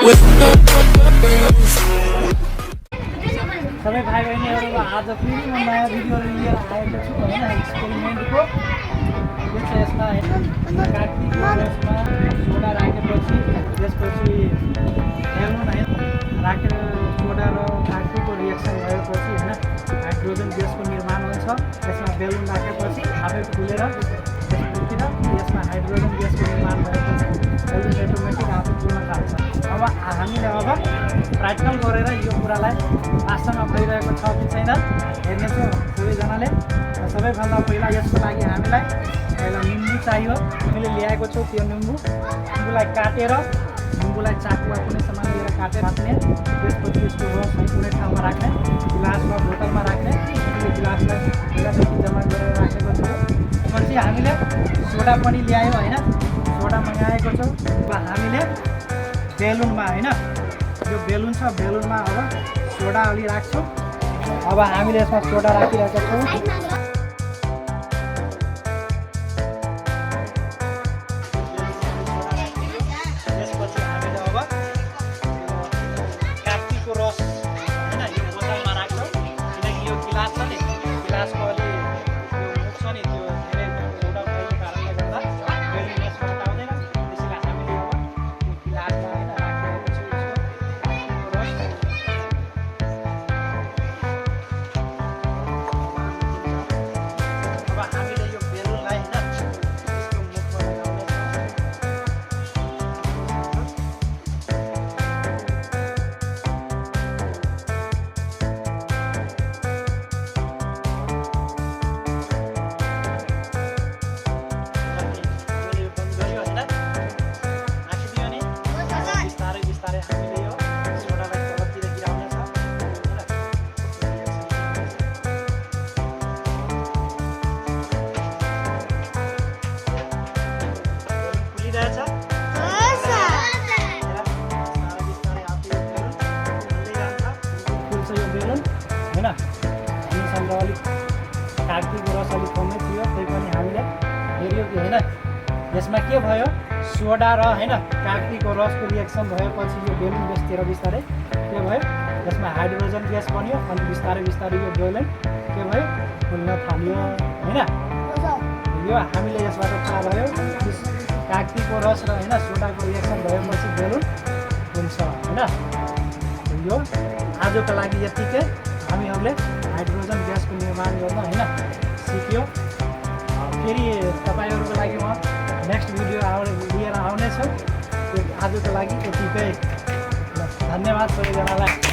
सबै भाइ बहिनीहरू आज फेरि म नयाँ भिडियोहरू लिएर आएको छु होइन एक्सपेरिमेन्टको। यो चाहिँ यसमा कागतीको रसमा सोडा राखेपछि त्यसपछि बेलुन है राखेर सोडा र कागतीको रिएक्सन भएपछि होइन हाइड्रोजन ग्यासको निर्माण हुन्छ। यसमा बेलुन राखेपछि आफै फुलेर त्यसपछि यसमा हाइड्रोजन ग्यासको निर्माण भएपछि बेलुन अटोमेटिक आफै फुल्न थाल्छ। अब हामीले प्र्याक्टिकल गरेर यो कुरालाई वास्तवमा भइरहेको छ कि छैन हेर्नेछौँ सबैजनाले। सबैभन्दा पहिला यसको लागि हामीलाई पहिला निम्बु चाहियो। मैले ल्याएको छु त्यो निम्बुलाई काटेर निम्बुलाई चाकु वा कुनै सामान लिएर काटेर राख्ने। त्यसपछि यसको रस कुनै ठाउँमा राख्ने, गिलास वा बोतलमा राख्ने। यो गिलासलाई पहिलादेखि जम्मा गरेर राखेको छु। पछि हामीले सोडा पनि ल्यायौँ होइन, सोडा मगाएको छौँ। अब हामीले बेलुनमा होइन यो बेलुन छ, बेलुनमा अब सोडा अलि राख्छौँ। अब हामीले यसमा सोडा राखिरहेका छौँ। त्यसपछि हामीले अब कागतीको रस होइन यो बोतलमा राख्छौँ। किनकि यो गिलास छ नि, गिलासको अलि यो मुख छ नि त्यो धेरै सोडा भएको कारणले गर्दा बेलुन यसमा हटाउँदैन। त्यसैले हामीले अब यो गिलासमा होइन राखिरहेको छु यसको कागतीको रस। अब हामीले यो बेलुनलाई होइन यसको मुखमा लगाउनेछौँ। मैले यो बन्द गर्यो होइन, राखिदियो नि। बिस्तारै बिस्तारै हामीले यो सोडालाई तलतिर गिराउनेछ होइन। फुलिरहेछ। बिस्तारै आफै यो बेलुन फुल्दै जान्छ। फुल्छ यो बेलुन होइन। हामीसँग अलिक कागतीको रस अलिक कमै थियो, त्यही पनि हामीले हेऱ्यो कि होइन यसमा के भयो, सोडा र होइन कागतीको रसको रिएक्सन भएपछि यो बेलुन बिस्तारै बिस्तारै के भयो, यसमा हाइड्रोजन ग्यास बन्यो अनि बिस्तारै बिस्तारै यो बेलुन के भयो, फुल्न थाल्यो होइन। यो हामीले यसबाट थाहा भयो कागतीको रस र होइन सोडाको रिएक्सन भएपछि बेलुन फुल्छ होइन। यो आजको लागि यतिकै। हामीहरूले हाइड्रोजन ग्यासको निर्माण गर्न होइन सिक्यो। फेरि तपाईँहरूको लागि म नेक्स्ट भिडियो लिएर आउनेछु। आजको लागि यतिकै। धन्यवाद सबैजनालाई।